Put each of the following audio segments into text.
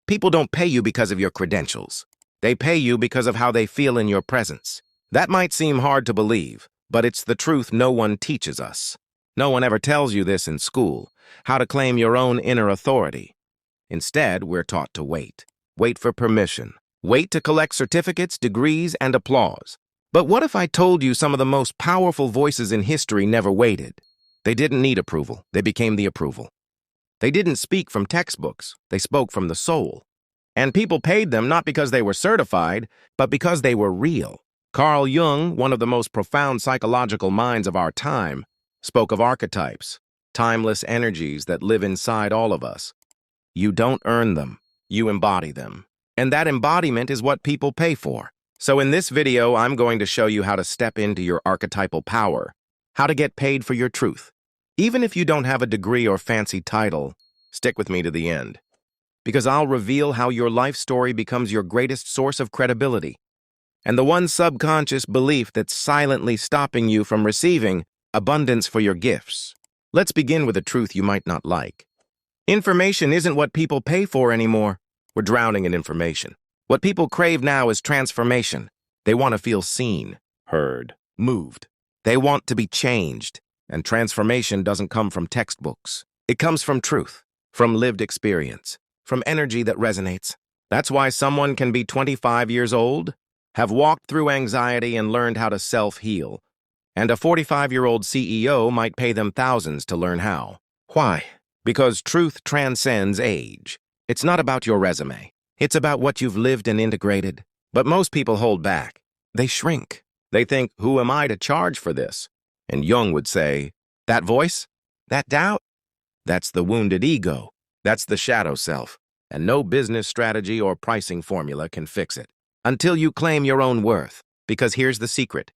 People don't pay you because of your credentials. They pay you because of how they feel in your presence. That might seem hard to believe, but it's the truth no one teaches us. No one ever tells you this in school, how to claim your own inner authority. Instead, we're taught to wait. Wait for permission. Wait to collect certificates, degrees, and applause. But what if I told you some of the most powerful voices in history never waited? They didn't need approval. They became the approval. They didn't speak from textbooks. They spoke from the soul. And people paid them not because they were certified, but because they were real. Carl Jung, one of the most profound psychological minds of our time, spoke of archetypes, timeless energies that live inside all of us. You don't earn them. You embody them. And that embodiment is what people pay for. So in this video, I'm going to show you how to step into your archetypal power, how to get paid for your truth. Even if you don't have a degree or fancy title, stick with me to the end, because I'll reveal how your life story becomes your greatest source of credibility, and the one subconscious belief that's silently stopping you from receiving abundance for your gifts. Let's begin with a truth you might not like. Information isn't what people pay for anymore. We're drowning in information. What people crave now is transformation. They want to feel seen, heard, moved. They want to be changed. And transformation doesn't come from textbooks. It comes from truth, from lived experience, from energy that resonates. That's why someone can be 25 years old, have walked through anxiety and learned how to self-heal, and a 45-year-old CEO might pay them thousands to learn how. Why? Because truth transcends age. It's not about your resume. It's about what you've lived and integrated. But most people hold back. They shrink. They think, who am I to charge for this? And Jung would say, that voice? That doubt? That's the wounded ego. That's the shadow self. And no business strategy or pricing formula can fix it. Until you claim your own worth. Because here's the secret.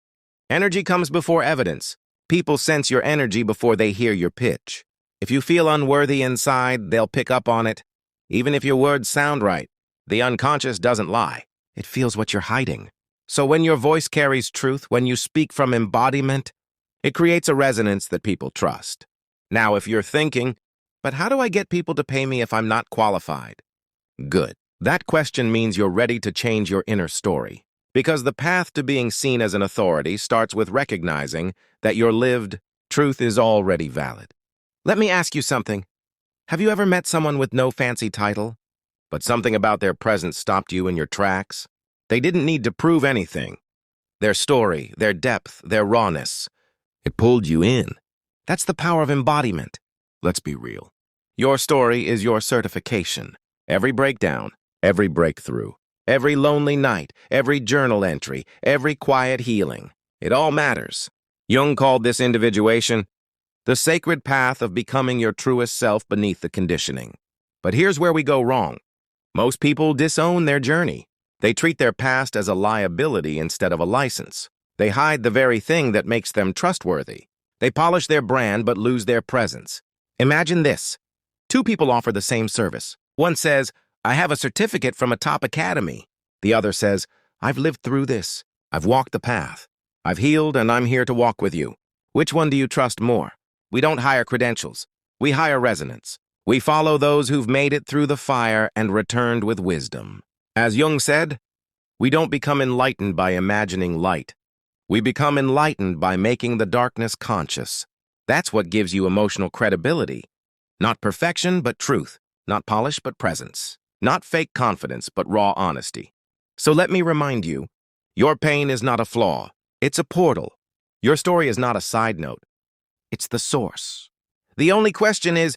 Energy comes before evidence. People sense your energy before they hear your pitch. If you feel unworthy inside, they'll pick up on it. Even if your words sound right, the unconscious doesn't lie. It feels what you're hiding. So when your voice carries truth, when you speak from embodiment, it creates a resonance that people trust. Now, if you're thinking, but how do I get people to pay me if I'm not qualified? Good. That question means you're ready to change your inner story. Because the path to being seen as an authority starts with recognizing that your lived truth is already valid. Let me ask you something. Have you ever met someone with no fancy title, but something about their presence stopped you in your tracks? They didn't need to prove anything. Their story, their depth, their rawness, it pulled you in. That's the power of embodiment. Let's be real. Your story is your certification. Every breakdown, every breakthrough, every lonely night, every journal entry, every quiet healing. It all matters. Jung called this individuation the sacred path of becoming your truest self beneath the conditioning. But here's where we go wrong. Most people disown their journey. They treat their past as a liability instead of a license. They hide the very thing that makes them trustworthy. They polish their brand but lose their presence. Imagine this. Two people offer the same service. One says, I have a certificate from a top academy. The other says, I've lived through this. I've walked the path. I've healed and I'm here to walk with you. Which one do you trust more? We don't hire credentials. We hire resonance. We follow those who've made it through the fire and returned with wisdom. As Jung said, we don't become enlightened by imagining light. We become enlightened by making the darkness conscious. That's what gives you emotional credibility. Not perfection, but truth. Not polish, but presence. Not fake confidence, but raw honesty. So let me remind you, your pain is not a flaw. It's a portal. Your story is not a side note. It's the source. The only question is,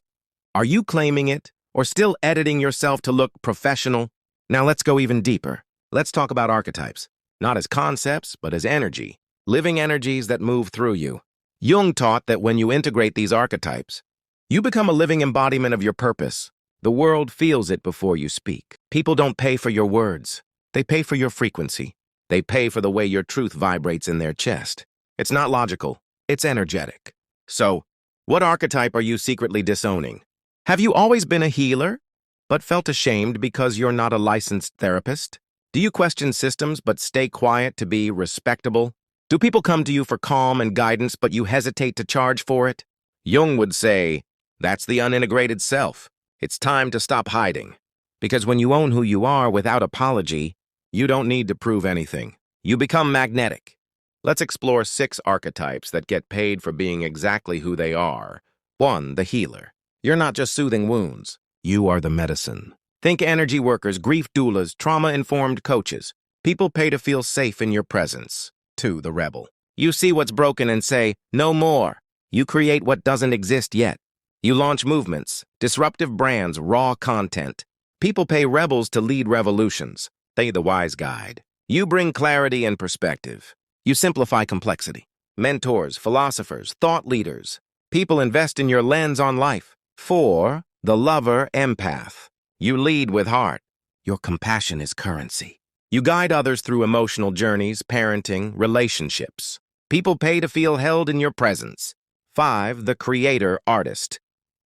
are you claiming it or still editing yourself to look professional? Now let's go even deeper. Let's talk about archetypes, not as concepts, but as energy, living energies that move through you. Jung taught that when you integrate these archetypes, you become a living embodiment of your purpose. The world feels it before you speak. People don't pay for your words. They pay for your frequency. They pay for the way your truth vibrates in their chest. It's not logical. It's energetic. So, what archetype are you secretly disowning? Have you always been a healer, but felt ashamed because you're not a licensed therapist? Do you question systems but stay quiet to be respectable? Do people come to you for calm and guidance but you hesitate to charge for it? Jung would say, that's the unintegrated self. It's time to stop hiding. Because when you own who you are without apology, you don't need to prove anything. You become magnetic. Let's explore 6 archetypes that get paid for being exactly who they are. 1. The healer. You're not just soothing wounds. You are the medicine. Think energy workers, grief doulas, trauma-informed coaches. People pay to feel safe in your presence. 2. The rebel. You see what's broken and say, no more. You create what doesn't exist yet. You launch movements, disruptive brands, raw content. People pay rebels to lead revolutions. They the wise guide. You bring clarity and perspective. You simplify complexity. Mentors, philosophers, thought leaders. People invest in your lens on life. 4. The lover, empath. You lead with heart. Your compassion is currency. You guide others through emotional journeys, parenting, relationships. People pay to feel held in your presence. 5. The creator, artist.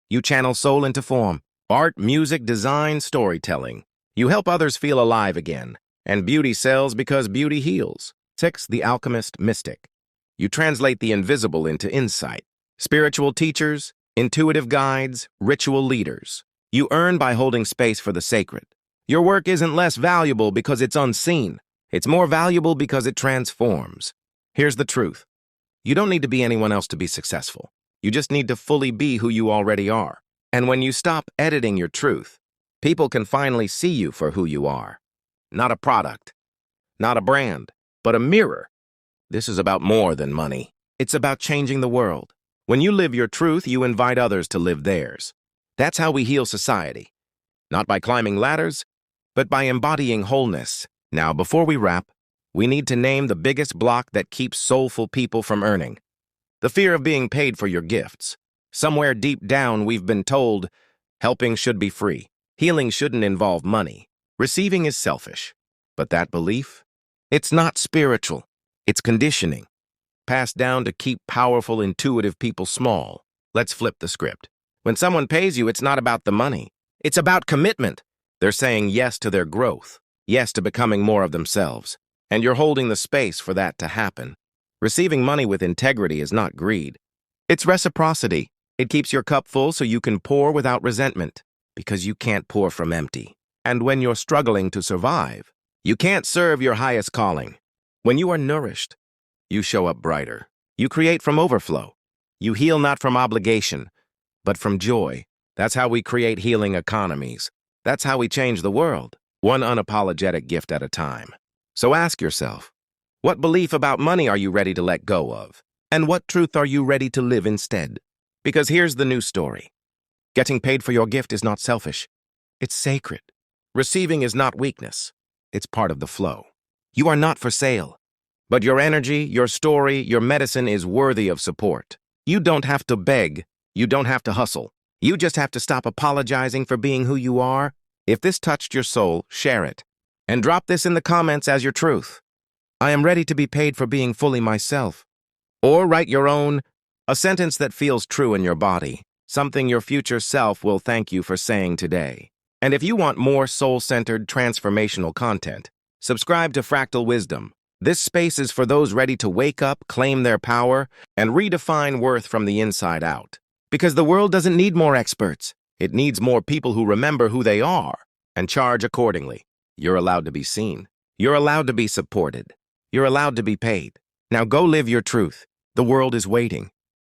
You channel soul into form. Art, music, design, storytelling. You help others feel alive again. And beauty sells because beauty heals. 6. The alchemist, mystic. You translate the invisible into insight. Spiritual teachers, intuitive guides, ritual leaders. You earn by holding space for the sacred. Your work isn't less valuable because it's unseen. It's more valuable because it transforms. Here's the truth. You don't need to be anyone else to be successful. You just need to fully be who you already are. And when you stop editing your truth, people can finally see you for who you are. Not a product, not a brand, but a mirror. This is about more than money. It's about changing the world. When you live your truth, you invite others to live theirs. That's how we heal society. Not by climbing ladders, but by embodying wholeness. Now, before we wrap, we need to name the biggest block that keeps soulful people from earning. The fear of being paid for your gifts. Somewhere deep down, we've been told, helping should be free. Healing shouldn't involve money. Receiving is selfish. But that belief? It's not spiritual. It's conditioning. Passed down to keep powerful, intuitive people small. Let's flip the script. When someone pays you, it's not about the money. It's about commitment. They're saying yes to their growth, yes to becoming more of themselves. And you're holding the space for that to happen. Receiving money with integrity is not greed. It's reciprocity. It keeps your cup full so you can pour without resentment, because you can't pour from empty. And when you're struggling to survive, you can't serve your highest calling. When you are nourished, you show up brighter. You create from overflow. You heal not from obligation, but from joy. That's how we create healing economies. That's how we change the world, one unapologetic gift at a time. So ask yourself, what belief about money are you ready to let go of? And what truth are you ready to live instead? Because here's the new story. Getting paid for your gift is not selfish. It's sacred. Receiving is not weakness. It's part of the flow. You are not for sale. But your energy, your story, your medicine is worthy of support. You don't have to beg. You don't have to hustle. You just have to stop apologizing for being who you are. If this touched your soul, share it. And drop this in the comments as your truth. I am ready to be paid for being fully myself. Or write your own, a sentence that feels true in your body, something your future self will thank you for saying today. And if you want more soul-centered, transformational content, subscribe to Fractal Wisdom. This space is for those ready to wake up, claim their power, and redefine worth from the inside out. Because the world doesn't need more experts. It needs more people who remember who they are and charge accordingly. You're allowed to be seen. You're allowed to be supported. You're allowed to be paid. Now go live your truth. The world is waiting.